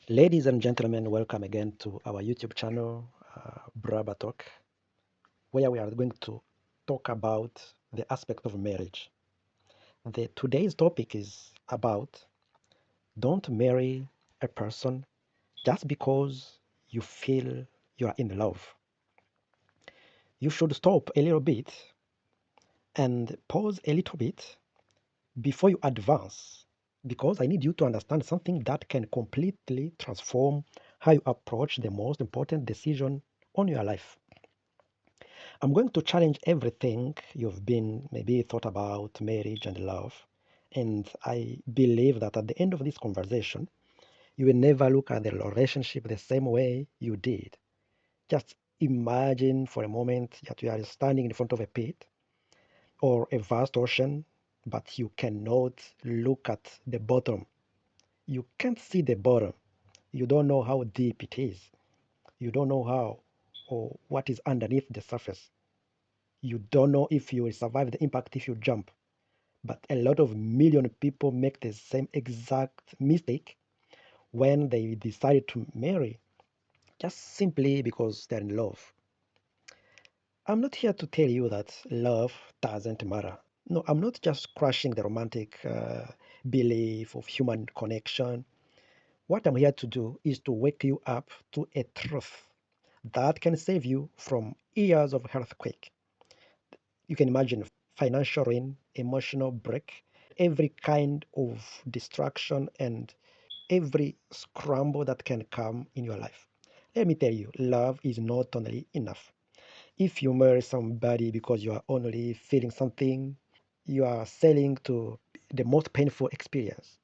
Ladies and gentlemen, welcome again to our YouTube channel, Braba Talk, where we are going to talk about the aspect of marriage. Today's topic is about don't marry a person just because you feel you are in love. You should stop a little bit and pause a little bit before you advance, because I need you to understand something that can completely transform how you approach the most important decision on your life. I'm going to challenge everything you've been maybe thought about marriage and love. And I believe that at the end of this conversation, you will never look at the relationship the same way you did. Just imagine for a moment that you are standing in front of a pit or a vast ocean, but you cannot look at the bottom. You can't see the bottom. You don't know how deep it is. You don't know how or what is underneath the surface. You don't know if you will survive the impact if you jump. But a lot of million people make the same exact mistake when they decide to marry, just simply because they're in love. I'm not here to tell you that love doesn't matter. No, I'm not just crushing the romantic belief of human connection. What I'm here to do is to wake you up to a truth that can save you from years of earthquake. You can imagine financial ruin, emotional break, every kind of distraction, and every scramble that can come in your life. Let me tell you, love is not only enough. If you marry somebody because you are only feeling something, you are selling to the most painful experience.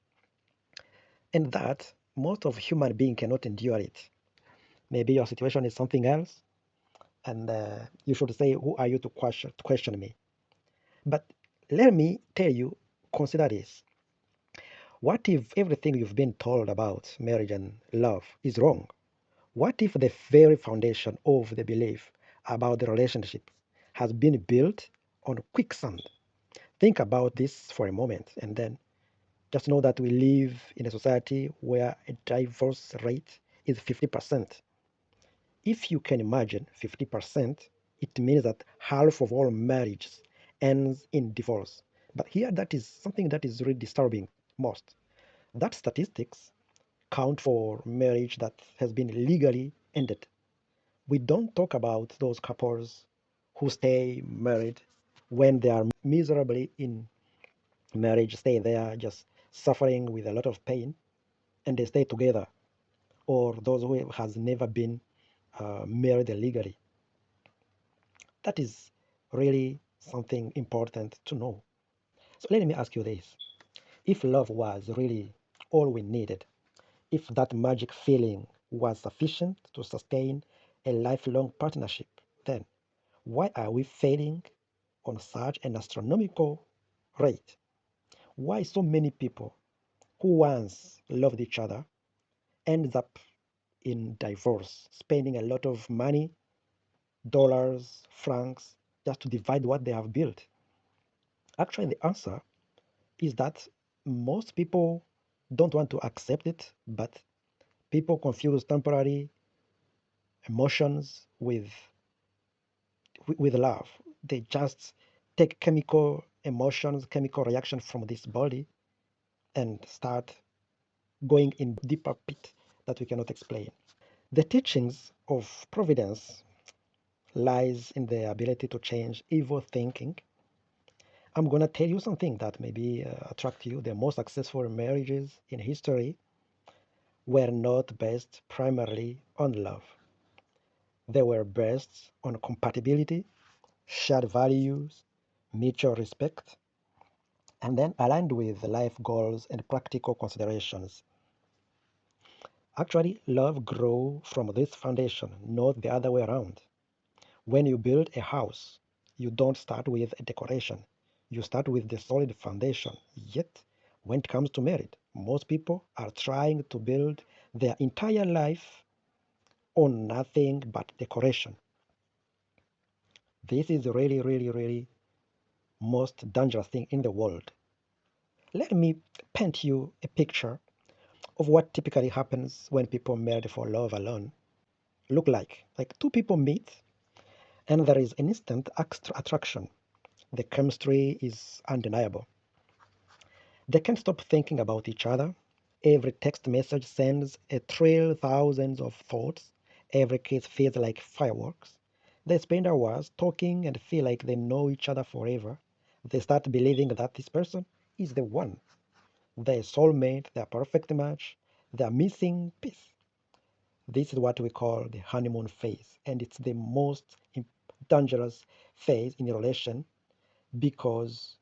And that most of human being cannot endure it. Maybe your situation is something else, and you should say, who are you to question me? But let me tell you, consider this. What if everything you've been told about marriage and love is wrong? What if the very foundation of the belief about the relationship has been built on quicksand? Think about this for a moment and then just know that we live in a society where a divorce rate is 50%. If you can imagine 50%, it means that half of all marriages ends in divorce. But here that is something that is really disturbing most. That statistics count for marriage that has been legally ended. We don't talk about those couples who stay married when they are miserably in marriage, stay there just suffering with a lot of pain, and they stay together, or those who has never been married legally. That is really something important to know. So let me ask you this. If love was really all we needed, if that magic feeling was sufficient to sustain a lifelong partnership, then why are we failing on such an astronomical rate? Why so many people who once loved each other ends up in divorce, spending a lot of money, dollars, francs, just to divide what they have built? Actually, the answer is that most people don't want to accept it, but people confuse temporary emotions with love. They just take chemical emotions, chemical reaction from this body and start going in deeper pit that we cannot explain. The teachings of providence lies in the ability to change evil thinking. I'm going to tell you something that maybe attract you. The most successful marriages in history were not based primarily on love. They were based on compatibility, shared values, mutual respect, and then aligned with life goals and practical considerations. Actually, love grows from this foundation, not the other way around. When you build a house, you don't start with a decoration. You start with the solid foundation. Yet, when it comes to marriage, most people are trying to build their entire life on nothing but decoration. This is really, really, really most dangerous thing in the world. Let me paint you a picture of what typically happens when people married for love alone look like. Like two people meet and there is an instant extra attraction. The chemistry is undeniable. They can't stop thinking about each other. Every text message sends a trail thousands of thoughts. Every kiss feels like fireworks. They spend hours talking and feel like they know each other forever. They start believing that this person is the one, their soulmate, their perfect match, their missing piece. This is what we call the honeymoon phase, and it's the most dangerous phase in a relation because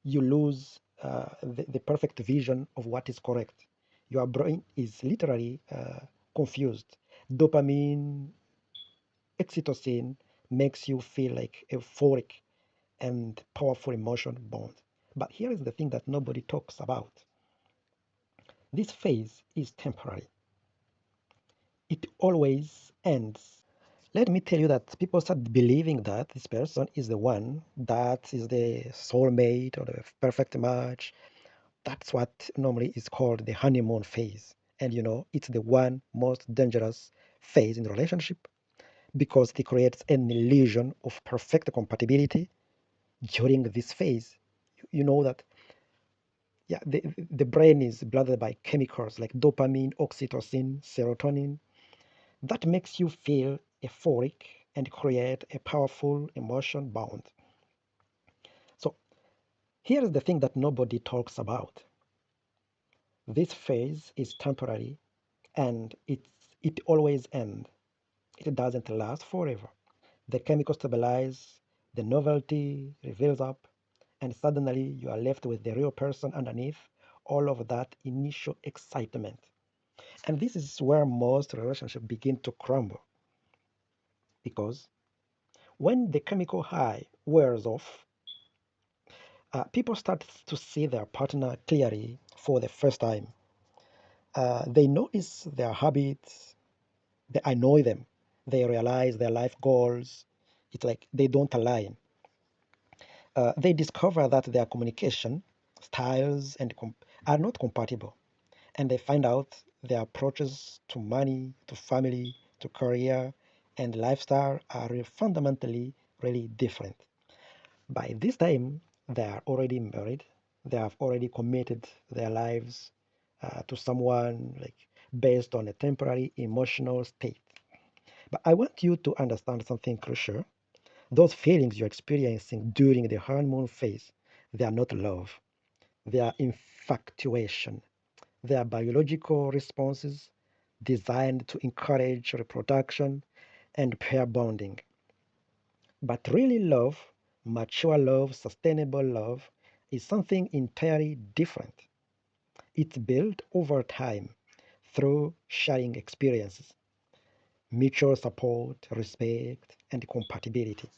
you lose the perfect vision of what is correct. Your brain is literally confused. Dopamine, oxytocin makes you feel like euphoric and powerful emotion bond. But here is the thing that nobody talks about. This phase is temporary. It always ends. Let me tell you that people start believing that this person is the one, that is the soulmate or the perfect match. That's what normally is called the honeymoon phase. And it's the one most dangerous phase in the relationship because it creates an illusion of perfect compatibility during this phase. You know that, yeah, the brain is blooded by chemicals like dopamine, oxytocin, serotonin that makes you feel euphoric and create a powerful emotion bound. So here's the thing that nobody talks about. This phase is temporary and it always ends. It doesn't last forever. The chemicals stabilize, the novelty reveals up, and suddenly you are left with the real person underneath all of that initial excitement. And this is where most relationships begin to crumble because when the chemical high wears off, people start to see their partner clearly for the first time. They notice their habits, they annoy them, they realize their life goals. It's like they don't align. They discover that their communication styles are not compatible, and they find out their approaches to money, to family, to career, and lifestyle are fundamentally really different. By this time, they are already married. They have already committed their lives to someone like based on a temporary emotional state. But I want you to understand something crucial. Those feelings you're experiencing during the honeymoon phase, they are not love. They are infatuation. They are biological responses designed to encourage reproduction and pair bonding. But really love, mature love, sustainable love, is something entirely different. It's built over time through sharing experiences, mutual support, respect, and compatibility.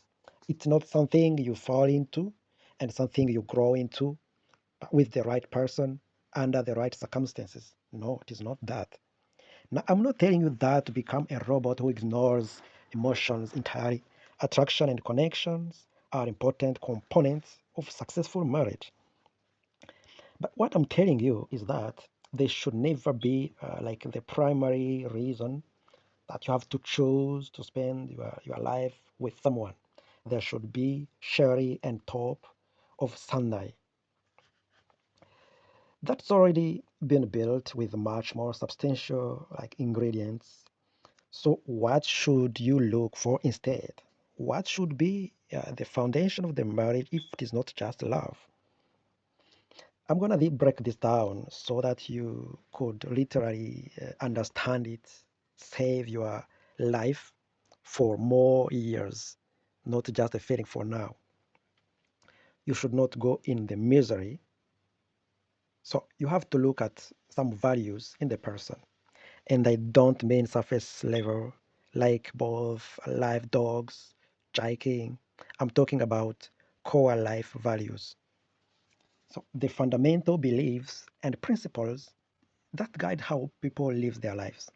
It's not something you fall into and something you grow into with the right person under the right circumstances. No, it is not that. Now, I'm not telling you that to become a robot who ignores emotions entirely. Attraction and connections are important components of successful marriage. But what I'm telling you is that they should never be like the primary reason that you have to choose to spend your life with someone. There should be cherry and top of Sunday. That's already been built with much more substantial like ingredients. So what should you look for instead? What should be the foundation of the marriage if it is not just love? I'm gonna break this down so that you could literally understand it, save your life for more years, not just a feeling for now. You should not go in the misery. So you have to look at some values in the person. And I don't mean surface level, like both live dogs, jiking. I'm talking about core life values. So the fundamental beliefs and principles that guide how people live their lives.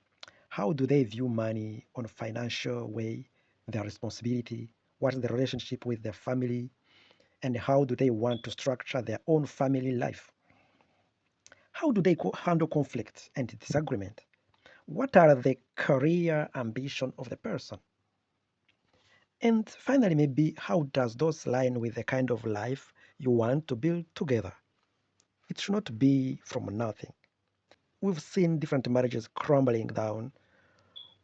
How do they view money on a financial way, their responsibility? What is the relationship with their family? And how do they want to structure their own family life? How do they handle conflict and disagreement? What are the career ambition of the person? And finally, maybe how does those line with the kind of life you want to build together? It should not be from nothing. We've seen different marriages crumbling down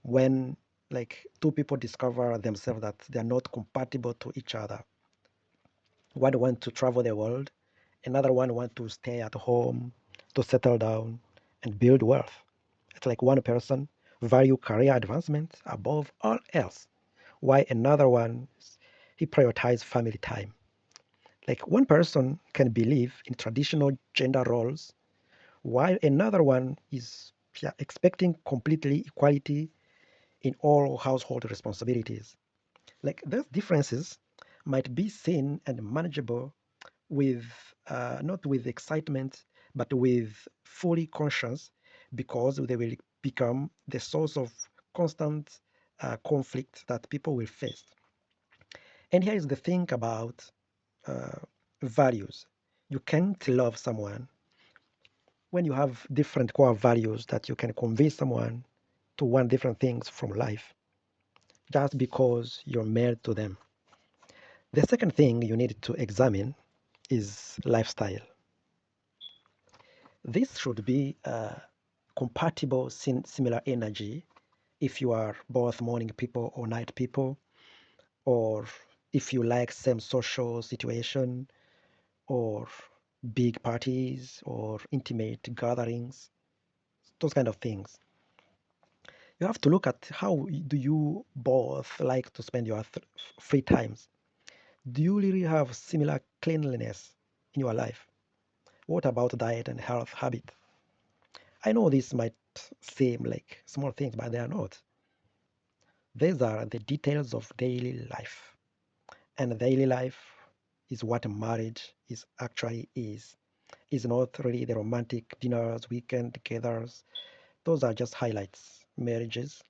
when like two people discover themselves that they are not compatible to each other. One wants to travel the world, another one wants to stay at home, to settle down and build wealth. It's like one person value career advancement above all else, while another one he prioritizes family time. Like one person can believe in traditional gender roles, while another one is expecting completely equality in all household responsibilities. Like those differences might be seen and manageable with not with excitement, but with fully conscience, because they will become the source of constant conflict that people will face. And here is the thing about uh, values. You can't love someone when you have different core values that you can convince someone to want different things from life just because you're married to them. The second thing you need to examine is lifestyle. This should be compatible, similar energy if you are both morning people or night people, or if you like same social situation, or big parties or intimate gatherings, those kind of things. You have to look at how do you both like to spend your free times. Do you really have similar cleanliness in your life? What about diet and health habit? I know this might seem like small things, but they are not. These are the details of daily life. And daily life is what marriage is actually is. It's not really the romantic dinners, weekend gatherings. Those are just highlights. Marriages,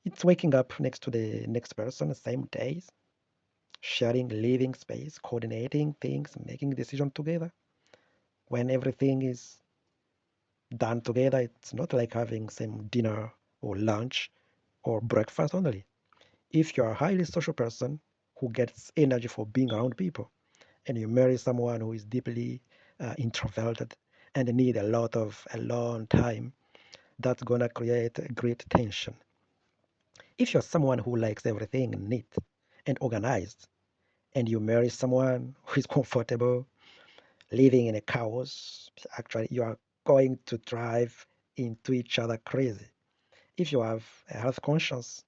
it's waking up next to the next person, same days, sharing living space, coordinating things, making decisions together. When everything is done together, it's not like having same dinner or lunch or breakfast only. If you're a highly social person who gets energy for being around people, and you marry someone who is deeply introverted and need a lot of alone time, that's gonna create a great tension. If you're someone who likes everything neat and organized, and you marry someone who is comfortable living in a chaos, actually you are going to drive into each other crazy. If you have a health conscience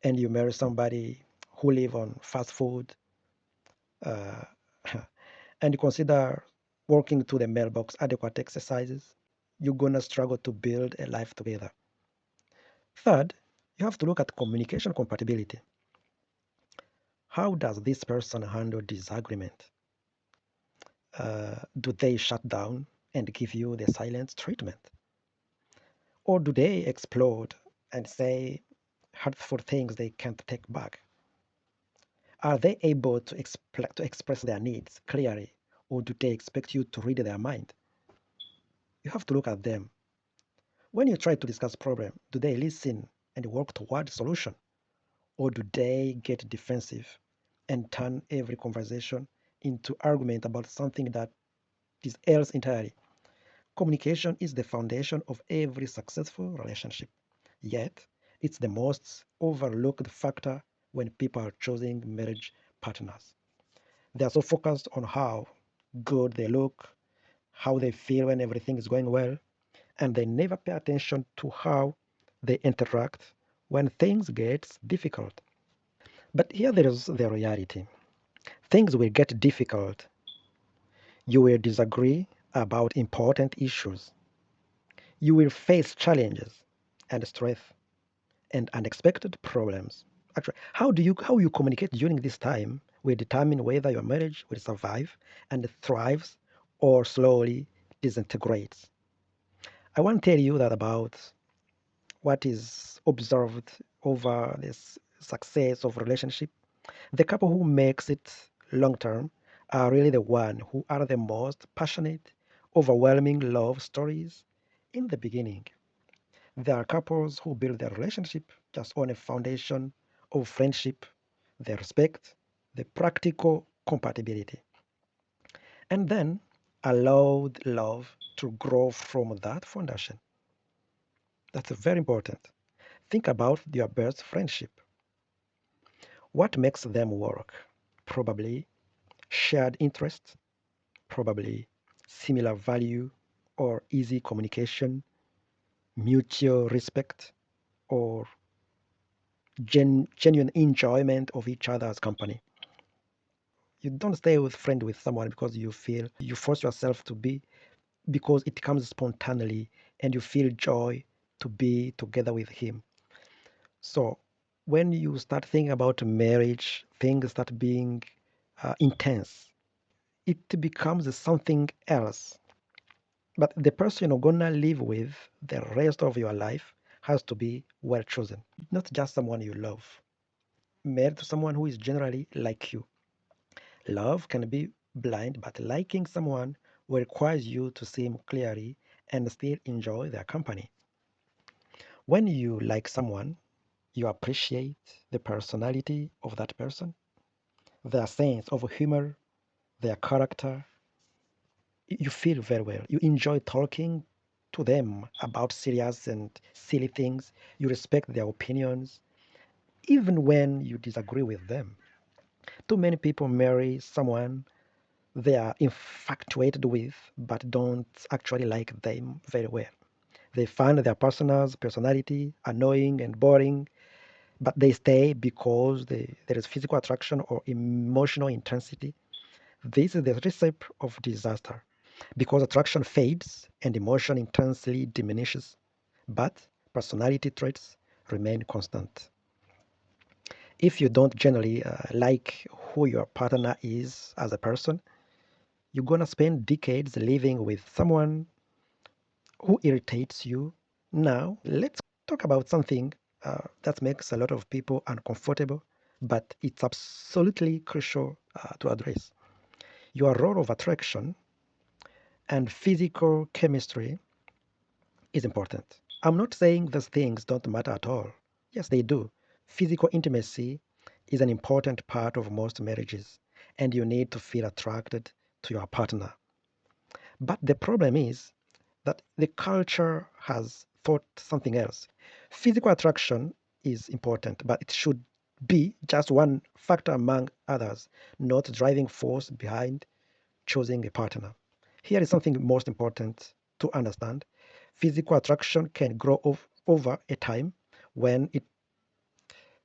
and you marry somebody who live on fast food, uh, and you consider working to the mailbox adequate exercises, you're gonna struggle to build a life together. Third, you have to look at communication compatibility. How does this person handle disagreement? Do they shut down and give you the silent treatment? Or do they explode and say hurtful things they can't take back? Are they able to, to express their needs clearly, or do they expect you to read their mind? You have to look at them. When you try to discuss problem, do they listen and work toward solution, or do they get defensive and turn every conversation into argument about something that is else entirely? Communication is the foundation of every successful relationship. Yet, it's the most overlooked factor when people are choosing marriage partners. They are so focused on how good they look, how they feel when everything is going well, and they never pay attention to how they interact when things get difficult. But here there is the reality. Things will get difficult. You will disagree about important issues. You will face challenges and stress and unexpected problems. Actually, how you communicate during this time will determine whether your marriage will survive and thrives or slowly disintegrates. I want to tell you that about what is observed over this success of relationship. The couple who makes it long term are really the one who are the most passionate, overwhelming love stories in the beginning. There are couples who build their relationship just on a foundation of friendship, the respect, the practical compatibility, and then allowed love to grow from that foundation. That's very important. Think about your best friendship. What makes them work? Probably shared interests, probably similar value or easy communication, mutual respect, or genuine enjoyment of each other's company. You don't stay with friend with someone because you feel you force yourself to be, because it comes spontaneously and you feel joy to be together with him. So when you start thinking about marriage, things start being intense. It becomes something else. But the person you're gonna live with the rest of your life has to be well chosen, not just someone you love. Married to someone who is generally like you. Love can be blind, but liking someone requires you to see him clearly and still enjoy their company. When you like someone, you appreciate the personality of that person, their sense of humor, their character. You feel very well. You enjoy talking to them about serious and silly things. You respect their opinions, even when you disagree with them. Too many people marry someone they are infatuated with, but don't actually like them very well. They find their partner's personality annoying and boring, but they stay because there is physical attraction or emotional intensity. This is the recipe of disaster because attraction fades and emotion intensely diminishes, but personality traits remain constant. If you don't generally like who your partner is as a person, you're gonna spend decades living with someone who irritates you. Now, let's talk about something that makes a lot of people uncomfortable, but it's absolutely crucial to address. Your role of attraction and physical chemistry is important. I'm not saying those things don't matter at all. Yes, they do. Physical intimacy is an important part of most marriages, and you need to feel attracted to your partner. But the problem is that the culture has thought something else. Physical attraction is important, but it should be just one factor among others, not driving force behind choosing a partner. Here is something most important to understand. Physical attraction can grow over a time when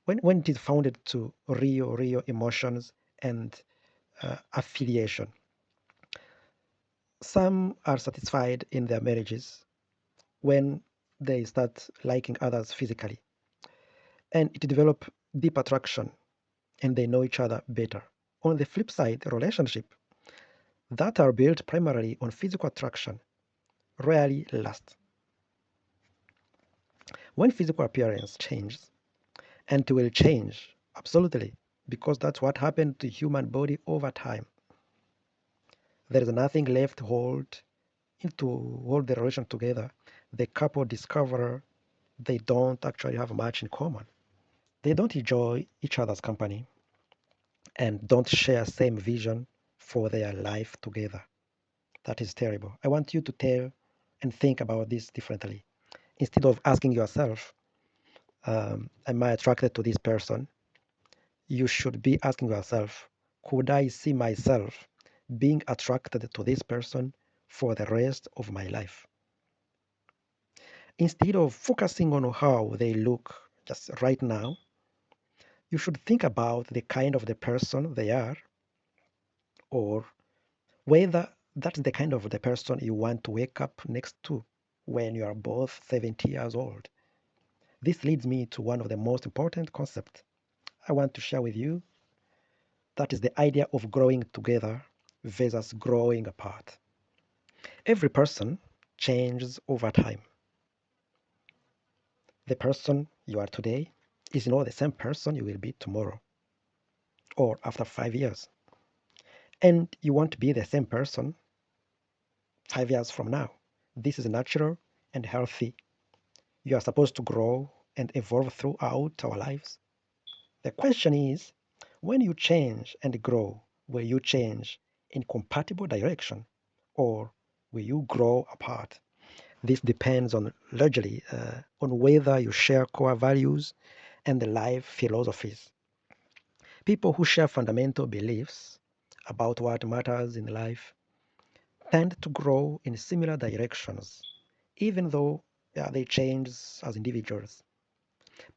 when it is founded to real emotions and affiliation. Some are satisfied in their marriages when they start liking others physically and it develop deep attraction and they know each other better. On the flip side, relationship that are built primarily on physical attraction rarely last. When physical appearance changes, and it will change absolutely because that's what happened to human body over time. There is nothing left to hold the relation together. The couple discover they don't actually have much in common. They don't enjoy each other's company and don't share same vision for their life together. That is terrible. I want you to tell and think about this differently. Instead of asking yourself, am I attracted to this person? You should be asking yourself, could I see myself being attracted to this person for the rest of my life? Instead of focusing on how they look just right now, you should think about the kind of the person they are or whether that's the kind of the person you want to wake up next to when you are both 70 years old. This leads me to one of the most important concepts I want to share with you. That is the idea of growing together versus growing apart. Every person changes over time. The person you are today is not the same person you will be tomorrow or after 5 years. And you won't be the same person 5 years from now. This is natural and healthy. You are supposed to grow and evolve throughout our lives. The question is, when you change and grow, will you change in compatible direction or will you grow apart? This depends on largely on whether you share core values and the life philosophies. People who share fundamental beliefs about what matters in life tend to grow in similar directions, even though they change as individuals.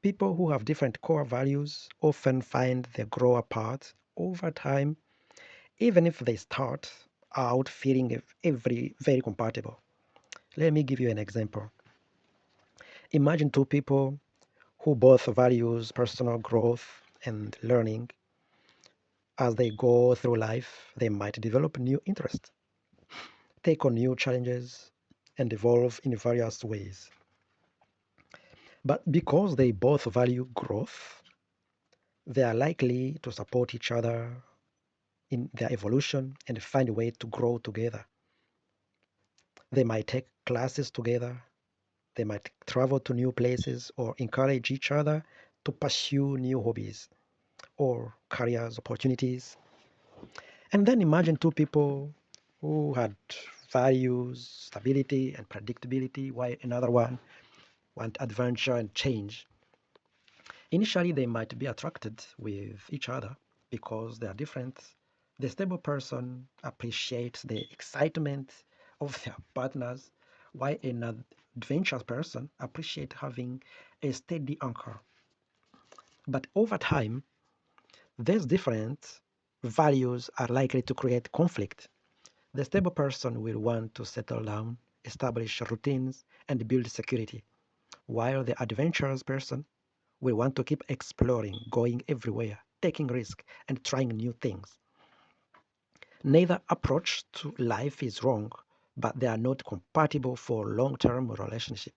People who have different core values often find they grow apart over time, even if they start out feeling very compatible. Let me give you an example. Imagine two people who both values personal growth and learning. As they go through life, they might develop new interests, take on new challenges, and evolve in various ways. But because they both value growth, they are likely to support each other in their evolution and find a way to grow together. They might take classes together, they might travel to new places or encourage each other to pursue new hobbies or careers opportunities. And then imagine two people who had values, stability, and predictability, while another one want adventure and change. Initially, they might be attracted with each other because they are different. The stable person appreciates the excitement of their partners, while an adventurous person appreciates having a steady anchor. But over time, these different values are likely to create conflict. The stable person will want to settle down, establish routines, and build security, while the adventurous person will want to keep exploring, going everywhere, taking risks, and trying new things. Neither approach to life is wrong, but they are not compatible for long-term relationship.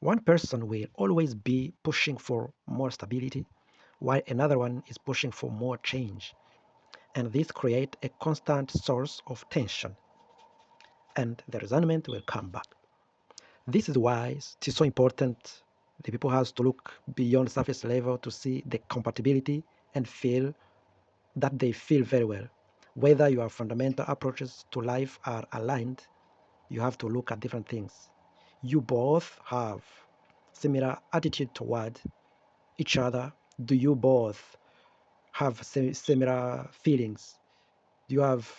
One person will always be pushing for more stability, while another one is pushing for more change. And this creates a constant source of tension, and the resentment will come back. This is why it is so important the people has to look beyond surface level to see the compatibility and feel that they feel very well. Whether your fundamental approaches to life are aligned, you have to look at different things. You both have similar attitude toward each other. Do you both have similar feelings? Do you have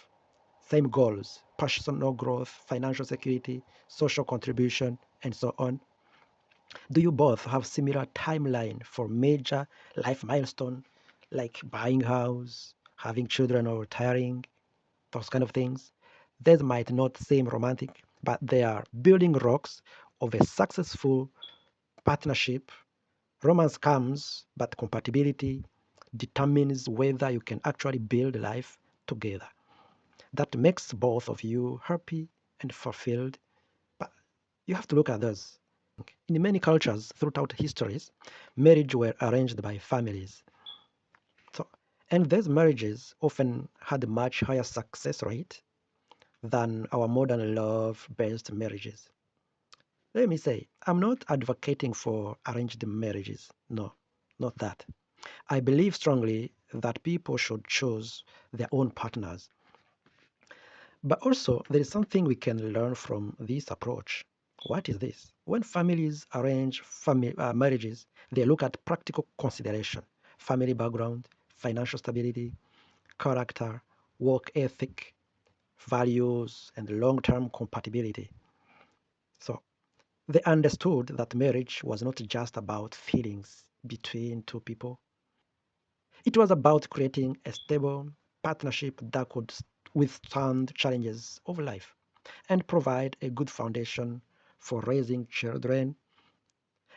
same goals, personal growth, financial security, social contribution, and so on? Do you both have similar timeline for major life milestone like buying house, having children or retiring, those kind of things? These might not seem romantic, but they are building rocks of a successful partnership. Romance comes, but compatibility determines whether you can actually build life together. That makes both of you happy and fulfilled. But you have to look at this. In many cultures throughout histories, marriage were arranged by families. So, and these marriages often had a much higher success rate than our modern love-based marriages. Let me say, I'm not advocating for arranged marriages. No, not that. I believe strongly that people should choose their own partners. But also, there is something we can learn from this approach. What is this? When families arrange marriages, they look at practical consideration, family background, financial stability, character, work ethic, values, and long-term compatibility. So they understood that marriage was not just about feelings between two people. It was about creating a stable partnership that could withstand challenges of life and provide a good foundation for raising children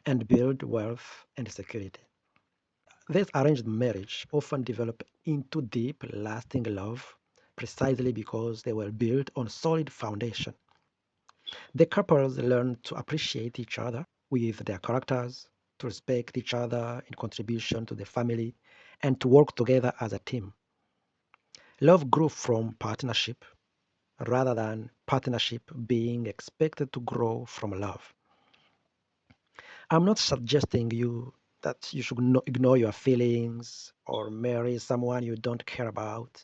and build wealth and security. This arranged marriage often developed into deep, lasting love precisely because they were built on solid foundation. The couples learned to appreciate each other with their characters, to respect each other in contribution to the family, and to work together as a team. Love grew from partnership, rather than partnership being expected to grow from love. I'm not suggesting you that you should ignore your feelings or marry someone you don't care about.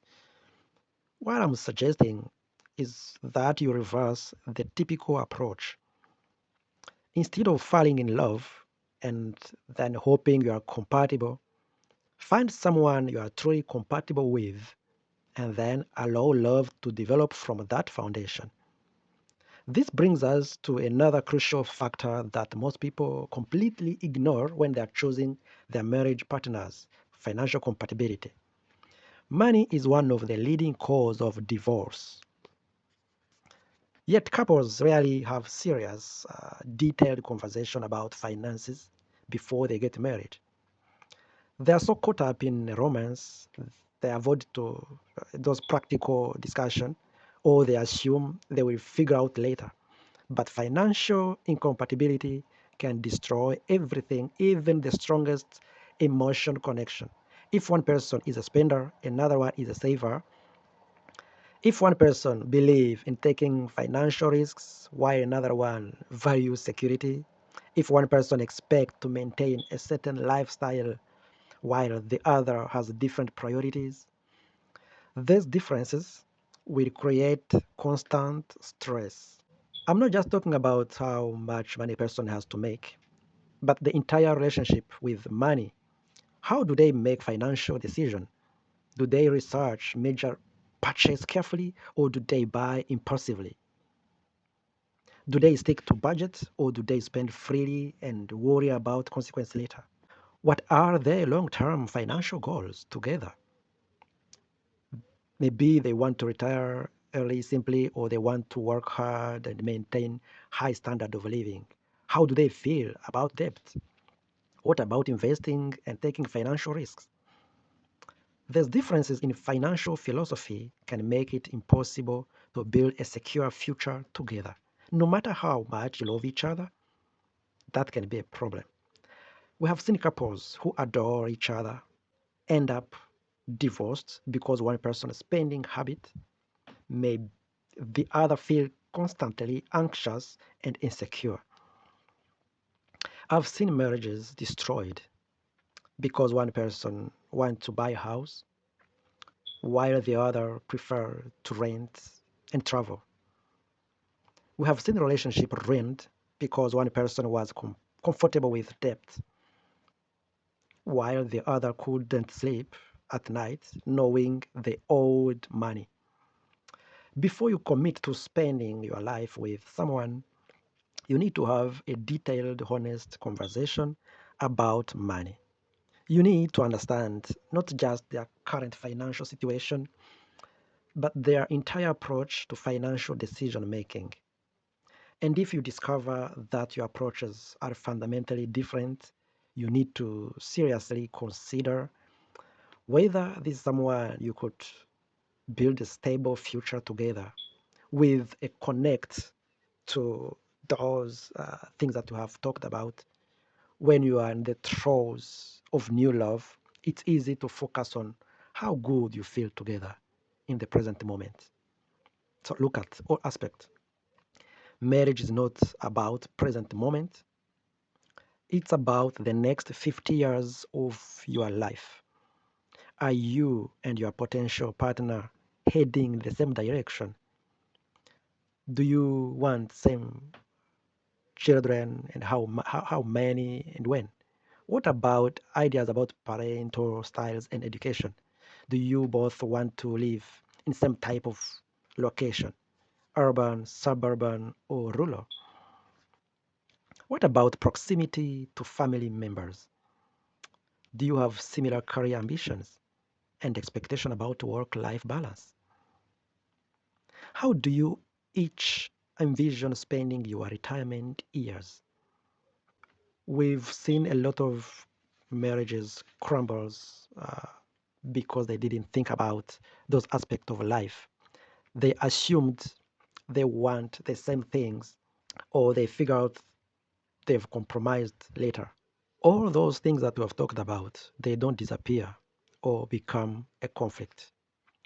What I'm suggesting is that you reverse the typical approach. Instead of falling in love and then hoping you are compatible, find someone you are truly compatible with and then allow love to develop from that foundation. This brings us to another crucial factor that most people completely ignore when they are choosing their marriage partners: financial compatibility. Money is one of the leading causes of divorce. Yet couples rarely have serious, detailed conversation about finances before they get married. They are so caught up in romance, they avoid those practical discussion, or they assume they will figure out later. But financial incompatibility can destroy everything, even the strongest emotion connection. If one person is a spender, another one is a saver. If one person believes in taking financial risks while another one values security, if one person expects to maintain a certain lifestyle while the other has different priorities, these differences will create constant stress. I'm not just talking about how much money a person has to make, but the entire relationship with money. How do they make financial decisions? Do they research major purchase carefully or do they buy impulsively? Do they stick to budget or do they spend freely and worry about consequences later? What are their long-term financial goals together? Maybe they want to retire early simply, or they want to work hard and maintain high standard of living. How do they feel about debt? What about investing and taking financial risks? These differences in financial philosophy can make it impossible to build a secure future together. No matter how much you love each other, that can be a problem. We have seen couples who adore each other end up divorced because one person's spending habit made the other feel constantly anxious and insecure. I've seen marriages destroyed because one person wants to buy a house while the other prefer to rent and travel. We have seen relationship ruined because one person was comfortable with debt while the other couldn't sleep at night knowing they owed money. Before you commit to spending your life with someone, you need to have a detailed, honest conversation about money. You need to understand not just their current financial situation, but their entire approach to financial decision making. And if you discover that your approaches are fundamentally different, you need to seriously consider whether this is someone you could build a stable future together with a connect to those things that you have talked about. When you are in the throes of new love, it's easy to focus on how good you feel together in the present moment. So look at all aspects. Marriage is not about present moment. It's about the next 50 years of your life. Are you and your potential partner heading the same direction? Do you want same children and how many and when? What about ideas about parental styles and education? Do you both want to live in some type of location, urban, suburban, or rural? What about proximity to family members? Do you have similar career ambitions and expectation about work-life balance? How do you each envision spending your retirement years? We've seen a lot of marriages crumbles because they didn't think about those aspects of life. They assumed they want the same things, or they figure out they've compromised later. All those things that we have talked about, they don't disappear or become a conflict.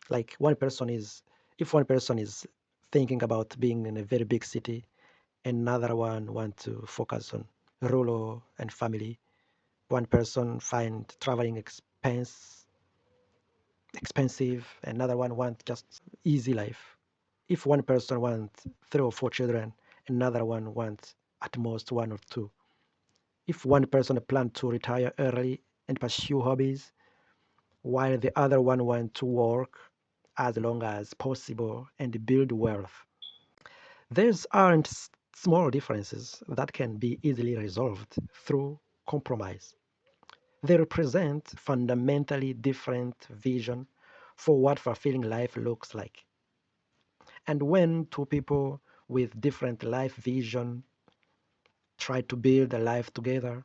Like one person is, if one person is thinking about being in a very big city. Another one want to focus on rural and family. One person find traveling expensive. Another one want just easy life. If one person wants 3 or 4 children, another one wants at most one or two. If one person plans to retire early and pursue hobbies, while the other one wants to work as long as possible and build wealth. These aren't small differences that can be easily resolved through compromise. They represent fundamentally different vision for what fulfilling life looks like. And when two people with different life vision try to build a life together,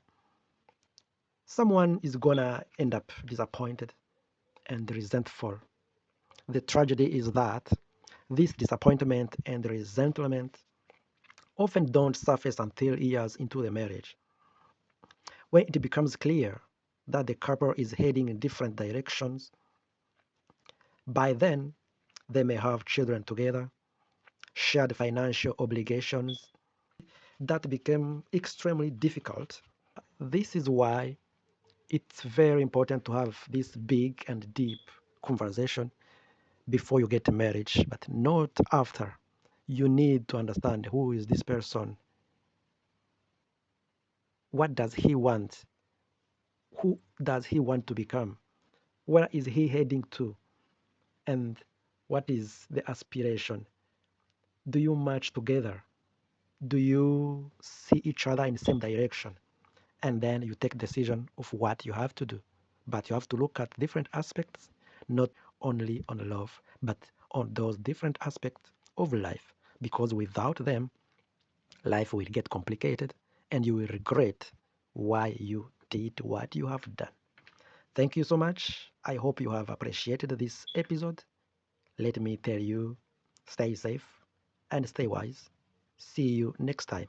someone is gonna end up disappointed and resentful. The tragedy is that this disappointment and resentment often don't surface until years into the marriage. When it becomes clear that the couple is heading in different directions, by then they may have children together, shared financial obligations that become extremely difficult. This is why it's very important to have this big and deep conversation before you get married, but not after. You need to understand who is this person, what does he want, who does he want to become, where is he heading to, and what is the aspiration. Do you match together? Do you see each other in the same direction? And then you take decision of what you have to do. But you have to look at different aspects, not only on love, but on those different aspects of life. Because without them, life will get complicated and you will regret why you did what you have done. Thank you so much. I hope you have appreciated this episode. Let me tell you, stay safe and stay wise. See you next time.